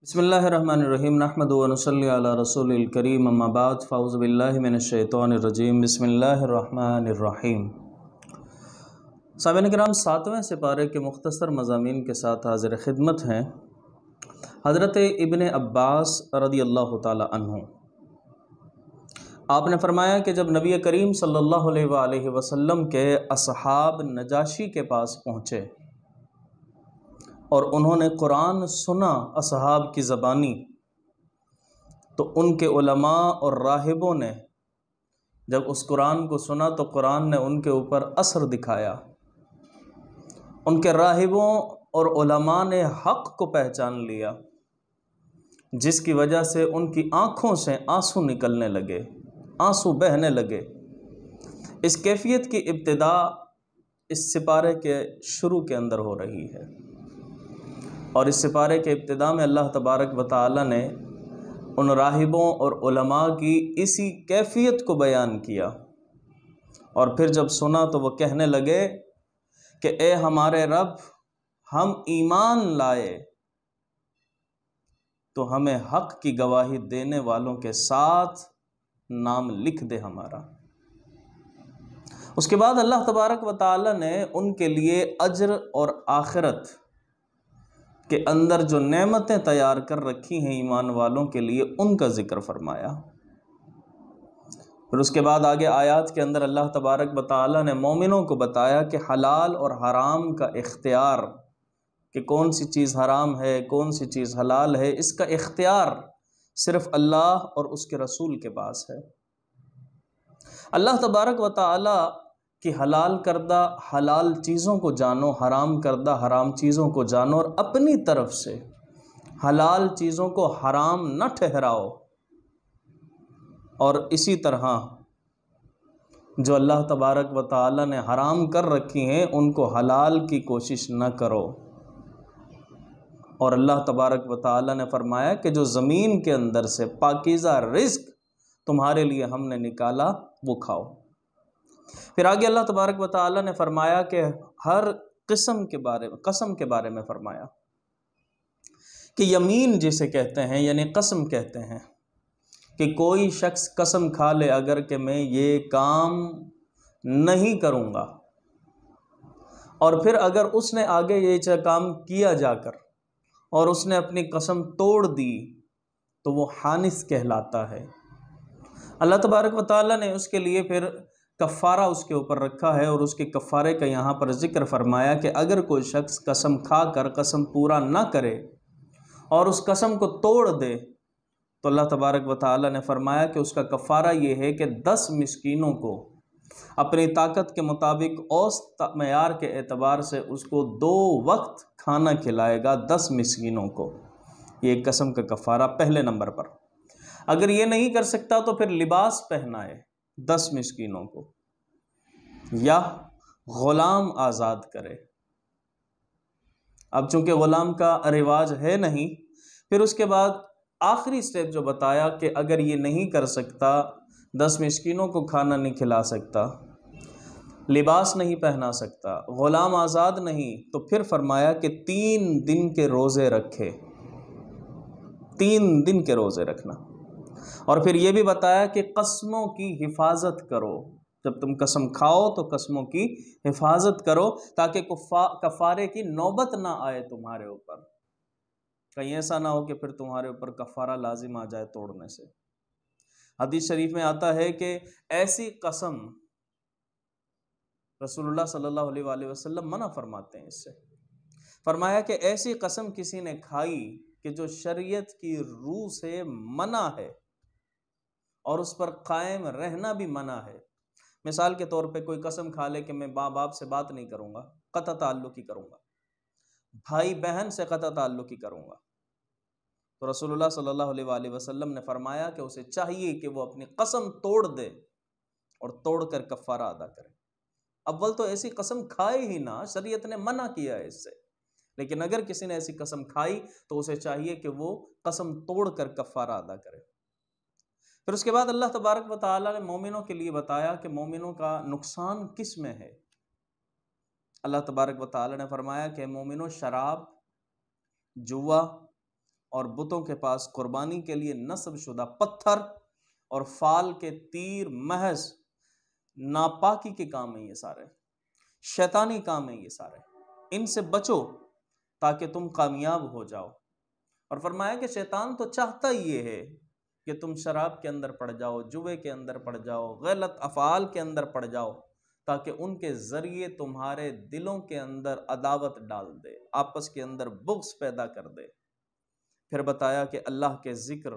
بسم اللہ الرحمن الرحیم نحمدہ و نصلی علی رسول الکریم اما بعد فاعوذ باللہ من الشیطان الرجیم بسم اللہ الرحمن الرحیم۔ سامعین کرام، 7ویں سپارے کے مختصر مضامین کے ساتھ حاضر خدمت ہیں حضرت ابن عباس رضی اللہ تعالی عنہ۔ آپ نے فرمایا کہ جب نبی کریم صلی اللہ علیہ وآلہ وسلم کے اصحاب نجاشی کے پاس پہنچے اور انہوں نے قرآن سنا اصحاب کی زبانی، تو ان کے علماء اور راہبوں نے جب اس قرآن کو سنا تو قرآن نے ان کے اوپر اثر دکھایا۔ ان کے راہبوں اور علماء نے حق کو پہچان لیا، جس کی وجہ سے ان کی آنکھوں سے آنسو نکلنے لگے، آنسو بہنے لگے۔ اس کیفیت کی ابتدا اس سپارے کے شروع کے اندر ہو رہی ہے، اور اس سپارے کے ابتدا میں اللہ تبارک و تعالی نے ان راہبوں اور علماء کی اسی کیفیت کو بیان کیا، اور پھر جب سنا تو وہ کہنے لگے کہ اے ہمارے رب، ہم ایمان لائے تو ہمیں حق کی گواہی دینے والوں کے ساتھ نام لکھ دے ہمارا۔ اس کے بعد اللہ تبارک و تعالی نے ان کے لیے اجر اور آخرت کے اندر جو نعمتیں تیار کر رکھی ہیں ایمان والوں کے لیے، ان کا ذکر فرمایا۔ پھر اس کے بعد آگے آیات کے اندر اللہ تبارک و تعالی نے مومنوں کو بتایا کہ حلال اور حرام کا اختیار، کہ کون سی چیز حرام ہے کون سی چیز حلال ہے، اس کا اختیار صرف اللہ اور اس کے رسول کے پاس ہے۔ اللہ تبارک و تعالی کہ حلال کردہ حلال چیزوں کو جانو، حرام کردہ حرام چیزوں کو جانو، اور اپنی طرف سے حلال چیزوں کو حرام نہ ٹھہراؤ، اور اسی طرح جو اللہ تبارک و تعالی نے حرام کر رکھی ہیں ان کو حلال کی کوشش نہ کرو۔ اور اللہ تبارک و تعالی نے فرمایا کہ جو زمین کے اندر سے پاکیزہ رزق تمہارے لیے ہم نے نکالا وہ کھاؤ۔ پھر آگے اللہ تبارک و تعالی نے فرمایا کہ ہر قسم کے بارے میں فرمایا کہ یمین جسے کہتے ہیں، یعنی قسم کہتے ہیں، کہ کوئی شخص قسم کھا لے اگر کہ میں یہ کام نہیں کروں گا، اور پھر اگر اس نے آگے یہ کام کیا جا کر اور اس نے اپنی قسم توڑ دی تو وہ حانث کہلاتا ہے۔ اللہ تبارک و تعالی نے اس کے لیے پھر کفارہ اس کے اوپر رکھا ہے، اور اس کے کفارے کا یہاں پر ذکر فرمایا کہ اگر کوئی شخص قسم کھا کر قسم پورا نہ کرے اور اس قسم کو توڑ دے تو اللہ تبارک و تعالی نے فرمایا کہ اس کا کفارہ یہ ہے کہ 10 مسکینوں کو اپنی طاقت کے مطابق اوسط معیار کے اعتبار سے اس کو 2 وقت کھانا کھلائے گا 10 مسکینوں کو۔ یہ ایک قسم کا کفارہ پہلے نمبر پر۔ اگر یہ نہیں کر سکتا تو پھر لباس پہنائے 10 مسکینوں کو، یا غلام آزاد کرے۔ اب چونکہ غلام کا رواج ہے نہیں، پھر اس کے بعد آخری سٹیپ جو بتایا کہ اگر یہ نہیں کر سکتا، 10 مسکینوں کو کھانا نہیں کھلا سکتا، لباس نہیں پہنا سکتا، غلام آزاد نہیں، تو پھر فرمایا کہ 3 دن کے روزے رکھے، 3 دن کے روزے رکھنا۔ اور پھر یہ بھی بتایا کہ قسموں کی حفاظت کرو، جب تم قسم کھاؤ تو قسموں کی حفاظت کرو تاکہ کفارے کی نوبت نہ آئے تمہارے اوپر، کہیں ایسا نہ ہو کہ پھر تمہارے اوپر کفارہ لازم آ جائے توڑنے سے۔ حدیث شریف میں آتا ہے کہ ایسی قسم رسول اللہ صلی اللہ علیہ وآلہ وسلم منع فرماتے ہیں اس سے۔ فرمایا کہ ایسی قسم کسی نے کھائی کہ جو شریعت کی روح سے منع ہے اور اس پر قائم رہنا بھی منع ہے۔ مثال کے طور پہ کوئی قسم کھا لے کہ میں ماں باپ سے بات نہیں کروں گا، قطع تعلق ہی کروں گا، بھائی بہن سے قطع تعلق ہی کروں گا، تو رسول اللہ صلی اللہ علیہ وآلہ وسلم نے فرمایا کہ اسے چاہیے کہ وہ اپنی قسم توڑ دے اور توڑ کر کفارہ ادا کرے۔ اول تو ایسی قسم کھائے ہی نہ، شریعت نے منع کیا ہے اس سے، لیکن اگر کسی نے ایسی قسم کھائی تو اسے چاہیے کہ وہ قسم توڑ کر کفارہ ادا کرے۔ پھر اس کے بعد اللہ تبارک و تعالی نے مومنوں کے لیے بتایا کہ مومنوں کا نقصان کس میں ہے۔ اللہ تبارک و تعالی نے فرمایا کہ مومنوں، شراب، جوا اور بتوں کے پاس قربانی کے لیے نصب شدہ پتھر اور فال کے تیر محض ناپاکی کے کام ہیں، یہ سارے شیطانی کام ہیں، یہ سارے ان سے بچو تاکہ تم کامیاب ہو جاؤ۔ اور فرمایا کہ شیطان تو چاہتا ہی یہ ہے کہ تم شراب کے اندر پڑ جاؤ، جوے کے اندر پڑ جاؤ، غلط افعال کے اندر پڑ جاؤ، تاکہ ان کے ذریعے تمہارے دلوں کے اندر عداوت ڈال دے، آپس کے اندر بغض پیدا کر دے۔ پھر بتایا کہ اللہ کے ذکر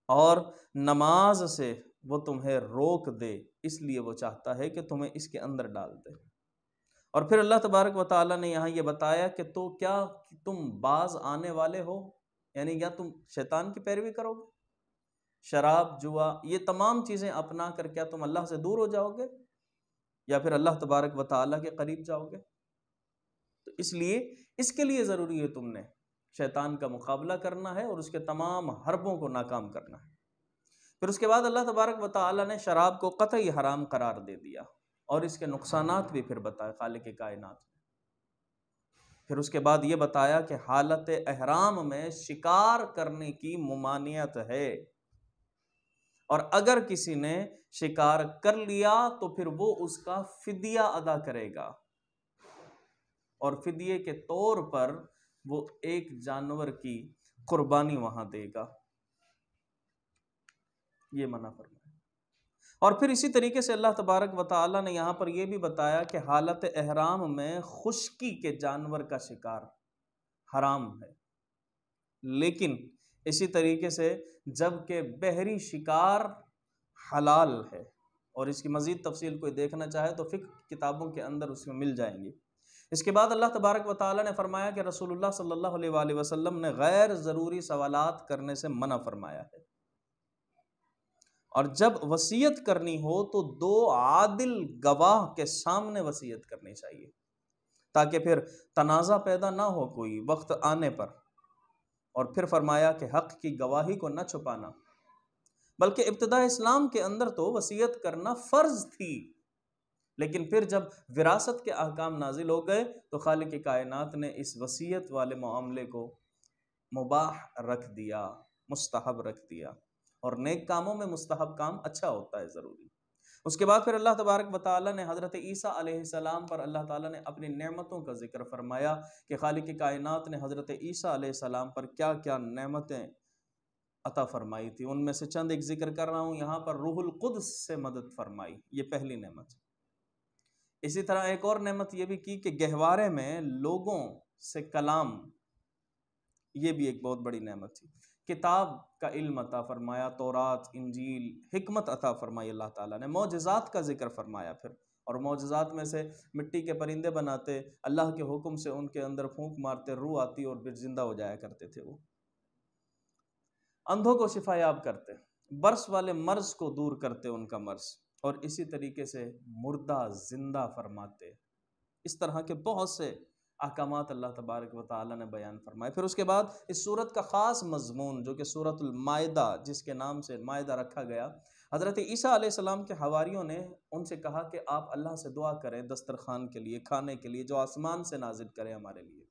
اور نماز سے وہ تمہیں روک دے، اس لیے وہ چاہتا ہے کہ تمہیں اس کے اندر ڈال دے۔ اور پھر اللہ تبارک و تعالیٰ نے یہاں یہ بتایا کہ تو کیا تم باز آنے والے ہو، یعنی کیا تم شیطان کی پیروی کرو گے؟ شراب، جوا، یہ تمام چیزیں اپنا کر کیا تم اللہ سے دور ہو جاؤ گے یا پھر اللہ تبارک و تعالیٰ کے قریب جاؤ گے؟ تو اس لیے اس کے لیے ضروری ہے تم نے شیطان کا مقابلہ کرنا ہے اور اس کے تمام حربوں کو ناکام کرنا ہے۔ پھر اس کے بعد اللہ تبارک و تعالیٰ نے شراب کو قطعی حرام قرار دے دیا اور اس کے نقصانات بھی پھر بتائے خالق کائنات نے۔ پھر اس کے بعد یہ بتایا کہ حالت احرام میں شکار کرنے کی ممانعت ہے، اور اگر کسی نے شکار کر لیا تو پھر وہ اس کا فدیہ ادا کرے گا، اور فدیے کے طور پر وہ ایک جانور کی قربانی وہاں دے گا، یہ منع فرمایا۔ اور پھر اسی طریقے سے اللہ تبارک و تعالیٰ نے یہاں پر یہ بھی بتایا کہ حالت احرام میں خشکی کے جانور کا شکار حرام ہے، لیکن اسی طریقے سے جب کہ بحری شکار حلال ہے، اور اس کی مزید تفصیل کوئی دیکھنا چاہے تو فقہ کتابوں کے اندر اس میں مل جائیں گی۔ اس کے بعد اللہ تبارک و تعالیٰ نے فرمایا کہ رسول اللہ صلی اللہ علیہ وآلہ وسلم نے غیر ضروری سوالات کرنے سے منع فرمایا ہے، اور جب وصیت کرنی ہو تو دو عادل گواہ کے سامنے وصیت کرنی چاہیے، تاکہ پھر تنازع پیدا نہ ہو کوئی وقت آنے پر۔ اور پھر فرمایا کہ حق کی گواہی کو نہ چھپانا، بلکہ ابتداء اسلام کے اندر تو وصیت کرنا فرض تھی، لیکن پھر جب وراثت کے احکام نازل ہو گئے تو خالق کائنات نے اس وصیت والے معاملے کو مباح رکھ دیا، مستحب رکھ دیا، اور نیک کاموں میں مستحب کام اچھا ہوتا ہے، ضروری۔ اس کے بعد پھر اللہ تبارک و تعالیٰ نے حضرت عیسیٰ علیہ السلام پر اللہ تعالیٰ نے اپنی نعمتوں کا ذکر فرمایا کہ خالق کائنات نے حضرت عیسیٰ علیہ السلام پر کیا کیا نعمتیں عطا فرمائی تھی۔ ان میں سے چند ایک ذکر کر رہا ہوں یہاں پر۔ روح القدس سے مدد فرمائی، یہ پہلی نعمت۔ اسی طرح ایک اور نعمت یہ بھی کی کہ گہوارے میں لوگوں سے کلام، یہ بھی ایک بہت بڑی نعمت تھی۔ کتاب کا علم عطا فرمایا، تورات، انجیل، حکمت عطا فرمائی اللہ تعالیٰ نے۔ معجزات کا ذکر فرمایا پھر، اور معجزات میں سے مٹی کے پرندے بناتے، اللہ کے حکم سے ان کے اندر پھونک مارتے، روح آتی اور پھر زندہ ہو جایا کرتے تھے وہ۔ اندھوں کو شفا یاب کرتے، برس والے مرض کو دور کرتے ان کا مرض، اور اسی طریقے سے مردہ زندہ فرماتے۔ اس طرح کے بہت سے احکامات اللہ تبارک و تعالیٰ نے بیان فرمائے۔ پھر اس کے بعد اس سورت کا خاص مضمون جو کہ سورۃ المائدہ، جس کے نام سے مائدہ رکھا گیا، حضرت عیسیٰ علیہ السلام کے حواریوں نے ان سے کہا کہ آپ اللہ سے دعا کریں دسترخوان کے لیے، کھانے کے لیے جو آسمان سے نازل کرے ہمارے لیے،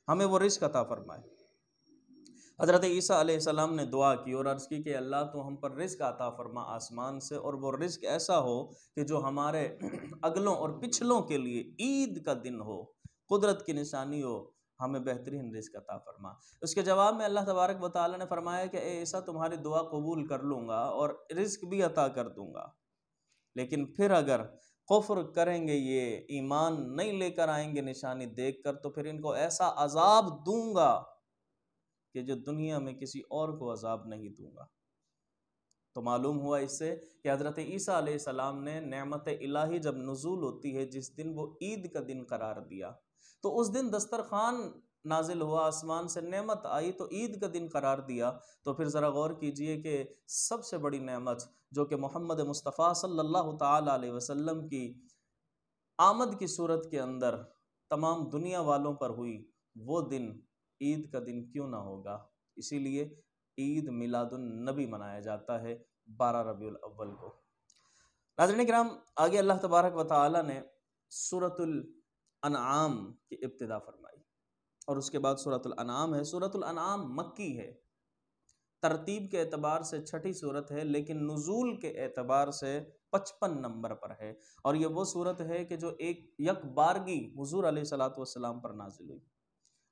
ہمیں وہ رزق عطا فرمائے۔ حضرت عیسیٰ علیہ السلام نے دعا کی اور عرض کی کہ اللہ تو ہم پر رزق عطا فرما آسمان سے، اور وہ رزق ایسا ہو کہ جو ہمارے اگلوں اور پچھلوں کے لیے عید کا دن ہو، قدرت کی نشانی ہو، ہمیں بہترین رزق عطا فرما۔ اس کے جواب میں اللہ تبارک و تعالیٰ نے فرمایا کہ اے عیسیٰ تمہاری دعا قبول کر لوں گا اور رزق بھی عطا کر دوں گا، لیکن پھر اگر کفر کریں گے، یہ ایمان نہیں لے کر آئیں گے نشانی دیکھ کر، تو پھر ان کو ایسا عذاب دوں گا کہ جو دنیا میں کسی اور کو عذاب نہیں دوں گا۔ تو معلوم ہوا اس سے کہ حضرت عیسیٰ علیہ السلام نے نعمت الہی جب نزول ہوتی ہے، جس دن وہ عید کا دن قرار دیا، تو اس دن دسترخوان نازل ہوا، آسمان سے نعمت آئی تو عید کا دن قرار دیا۔ تو پھر ذرا غور کیجئے کہ سب سے بڑی نعمت جو کہ محمد مصطفیٰ صلی اللہ تعالیٰ علیہ وسلم کی آمد کی صورت کے اندر تمام دنیا والوں پر ہوئی، وہ دن عید کا دن کیوں نہ ہوگا؟ اسی لیے عید میلاد النبی منایا جاتا ہے 12 ربیع الاول کو۔ ناظرین کرام، آگے اللہ تبارک و تعالی نے سورۃ الانعام کی ابتدا فرمائی، اور اس کے بعد سورۃ الانعام ہے۔ سورۃ الانعام مکی ہے، ترتیب کے اعتبار سے چھٹی صورت ہے، لیکن نزول کے اعتبار سے 55 نمبر پر ہے، اور یہ وہ صورت ہے کہ جو یک بارگی حضور علیہ الصلوۃ والسلام پر نازل ہوئی،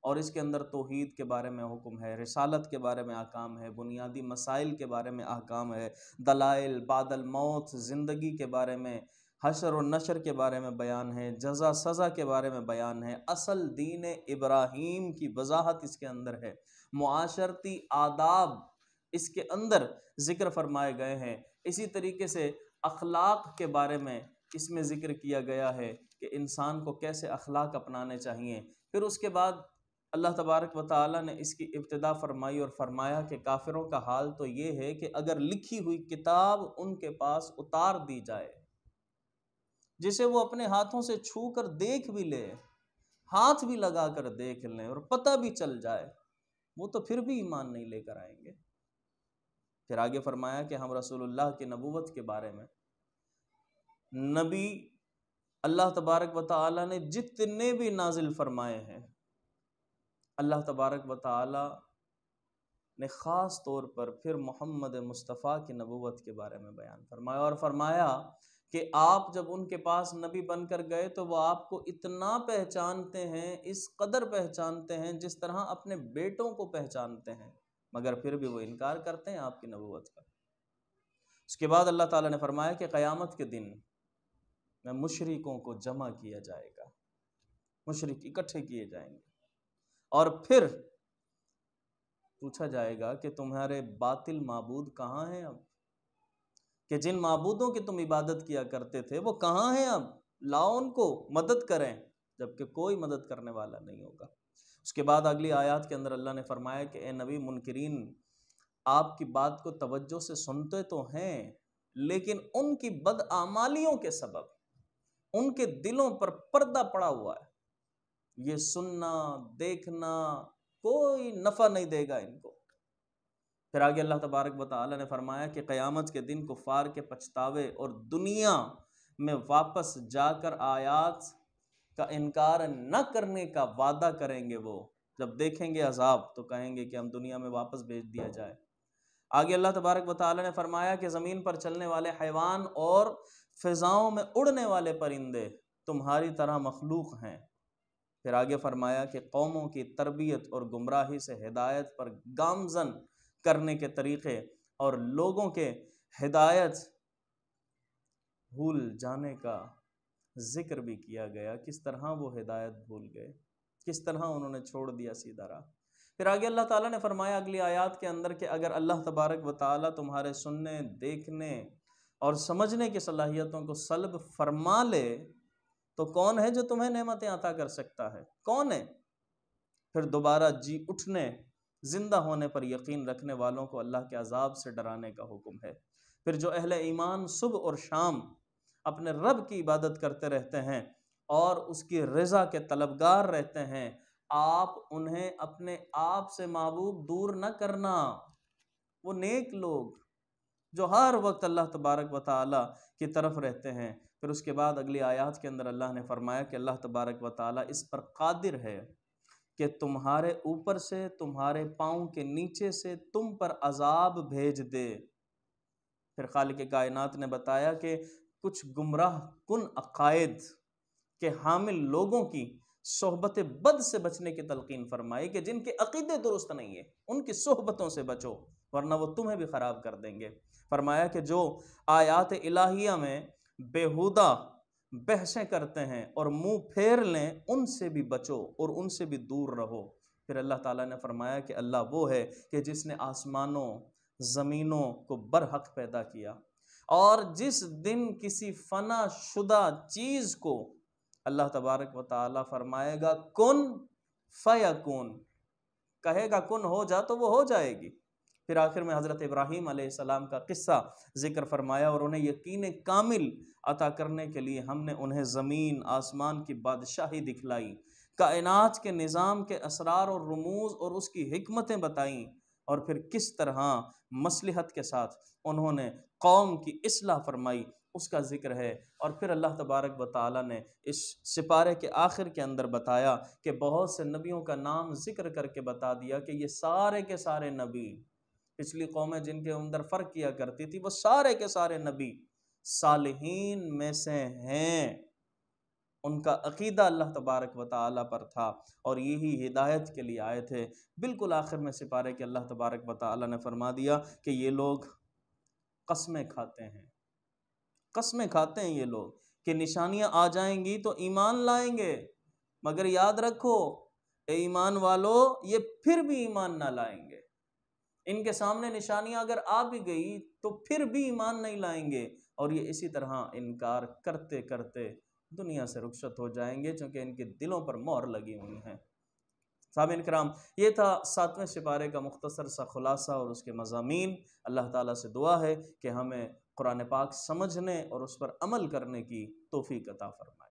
اور اس کے اندر توحید کے بارے میں حکم ہے، رسالت کے بارے میں احکام ہے، بنیادی مسائل کے بارے میں احکام ہے، دلائل، بعد الموت، زندگی کے بارے میں، حشر و نشر کے بارے میں بیان ہے، جزا سزا کے بارے میں بیان ہے، اصل دین ابراہیم کی وضاحت اس کے اندر ہے، معاشرتی آداب اس کے اندر ذکر فرمائے گئے ہیں، اسی طریقے سے اخلاق کے بارے میں اس میں ذکر کیا گیا ہے کہ انسان کو کیسے اخلاق اپنانے چاہیے۔ پھر اس کے بعد اللہ تبارک و تعالیٰ نے اس کی ابتدا فرمائی اور فرمایا کہ کافروں کا حال تو یہ ہے کہ اگر لکھی ہوئی کتاب ان کے پاس اتار دی جائے، جسے وہ اپنے ہاتھوں سے چھو کر دیکھ بھی لے، ہاتھ بھی لگا کر دیکھ لیں اور پتہ بھی چل جائے، وہ تو پھر بھی ایمان نہیں لے کر آئیں گے۔ پھر آگے فرمایا کہ ہم رسول اللہ کی نبوت کے بارے میں، نبی اللہ تبارک و تعالیٰ نے جتنے بھی نازل فرمائے ہیں، اللہ تبارک و تعالیٰ نے خاص طور پر پھر محمد مصطفیٰ کی نبوت کے بارے میں بیان فرمایا، اور فرمایا کہ آپ جب ان کے پاس نبی بن کر گئے تو وہ آپ کو اتنا پہچانتے ہیں، اس قدر پہچانتے ہیں جس طرح اپنے بیٹوں کو پہچانتے ہیں، مگر پھر بھی وہ انکار کرتے ہیں آپ کی نبوت کا۔ اس کے بعد اللہ تعالیٰ نے فرمایا کہ قیامت کے دن میں مشرکوں کو جمع کیا جائے گا، مشرک اکٹھے کیے جائیں گے، اور پھر پوچھا جائے گا کہ تمہارے باطل معبود کہاں ہیں اب، کہ جن معبودوں کی تم عبادت کیا کرتے تھے وہ کہاں ہیں اب، لاؤ ان کو مدد کریں، جبکہ کوئی مدد کرنے والا نہیں ہوگا۔ اس کے بعد اگلی آیات کے اندر اللہ نے فرمایا کہ اے نبی، منکرین آپ کی بات کو توجہ سے سنتے تو ہیں، لیکن ان کی بدعمالیوں کے سبب ان کے دلوں پر پردہ پڑا ہوا ہے، یہ سننا دیکھنا کوئی نفع نہیں دے گا ان کو۔ پھر آگے اللہ تبارک و تعالیٰ نے فرمایا کہ قیامت کے دن کفار کے پچھتاوے اور دنیا میں واپس جا کر آیات کا انکار نہ کرنے کا وعدہ کریں گے، وہ جب دیکھیں گے عذاب تو کہیں گے کہ ہم دنیا میں واپس بھیج دیا جائے۔ آگے اللہ تبارک و تعالیٰ نے فرمایا کہ زمین پر چلنے والے حیوان اور فضاؤں میں اڑنے والے پرندے تمہاری طرح مخلوق ہیں۔ پھر آگے فرمایا کہ قوموں کی تربیت اور گمراہی سے ہدایت پر گامزن کرنے کے طریقے اور لوگوں کے ہدایت بھول جانے کا ذکر بھی کیا گیا، کس طرح وہ ہدایت بھول گئے، کس طرح انہوں نے چھوڑ دیا سیدھا راہ۔ پھر آگے اللہ تعالیٰ نے فرمایا اگلی آیات کے اندر کہ اگر اللہ تبارک و تعالیٰ تمہارے سننے، دیکھنے اور سمجھنے کی صلاحیتوں کو سلب فرما لے تو کون ہے جو تمہیں نعمتیں عطا کر سکتا ہے، کون ہے؟ پھر دوبارہ جی اٹھنے، زندہ ہونے پر یقین رکھنے والوں کو اللہ کے عذاب سے ڈرانے کا حکم ہے۔ پھر جو اہل ایمان صبح اور شام اپنے رب کی عبادت کرتے رہتے ہیں اور اس کی رضا کے طلبگار رہتے ہیں، آپ انہیں اپنے آپ سے محبوب دور نہ کرنا۔ وہ نیک لوگ جو ہر وقت اللہ تبارک و تعالیٰ کی طرف رہتے ہیں۔ پھر اس کے بعد اگلی آیات کے اندر اللہ نے فرمایا کہ اللہ تبارک و تعالیٰ اس پر قادر ہے کہ تمہارے اوپر سے، تمہارے پاؤں کے نیچے سے تم پر عذاب بھیج دے۔ پھر خالق کائنات نے بتایا کہ کچھ گمراہ کن عقائد کے حامل لوگوں کی صحبت بد سے بچنے کی تلقین فرمائی کہ جن کے عقیدے درست نہیں ہیں ان کی صحبتوں سے بچو ورنہ وہ تمہیں بھی خراب کر دیں گے۔ فرمایا کہ جو آیات الہیہ میں بیہودہ بحثیں کرتے ہیں اور منہ پھیر لیں ان سے بھی بچو اور ان سے بھی دور رہو۔ پھر اللہ تعالیٰ نے فرمایا کہ اللہ وہ ہے کہ جس نے آسمانوں زمینوں کو برحق پیدا کیا، اور جس دن کسی فنا شدہ چیز کو اللہ تبارک و تعالیٰ فرمائے گا کن فیکون، کہے گا کن ہو جا تو وہ ہو جائے گی۔ پھر آخر میں حضرت ابراہیم علیہ السلام کا قصہ ذکر فرمایا اور انہیں یقین کامل عطا کرنے کے لیے ہم نے انہیں زمین آسمان کی بادشاہی دکھلائی، کائنات کے نظام کے اسرار اور رموز اور اس کی حکمتیں بتائیں، اور پھر کس طرح مصلحت کے ساتھ انہوں نے قوم کی اصلاح فرمائی، اس کا ذکر ہے۔ اور پھر اللہ تبارک و تعالیٰ نے اس سپارے کے آخر کے اندر بتایا کہ بہت سے نبیوں کا نام ذکر کر کے بتا دیا کہ یہ سارے کے سارے نبی، پچھلی قومیں جن کے اندر فرق کیا کرتی تھی، وہ سارے کے سارے نبی صالحین میں سے ہیں، ان کا عقیدہ اللہ تبارک و تعالیٰ پر تھا اور یہی ہدایت کے لیے آئے تھے۔ بالکل آخر میں سپارے کے اللہ تبارک و تعالیٰ نے فرما دیا کہ یہ لوگ قسمیں کھاتے ہیں، قسمیں کھاتے ہیں یہ لوگ کہ نشانیاں آ جائیں گی تو ایمان لائیں گے، مگر یاد رکھو اے ایمان والو، یہ پھر بھی ایمان نہ لائیں گے۔ ان کے سامنے نشانیاں اگر آ بھی گئی تو پھر بھی ایمان نہیں لائیں گے، اور یہ اسی طرح انکار کرتے کرتے دنیا سے رخصت ہو جائیں گے، چونکہ ان کے دلوں پر مہر لگی ہوئی ہیں۔ سامعین کرام، یہ تھا 7ویں سپارے کا مختصر سا خلاصہ اور اس کے مضامین۔ اللہ تعالیٰ سے دعا ہے کہ ہمیں قرآن پاک سمجھنے اور اس پر عمل کرنے کی توفیق عطا فرمائے۔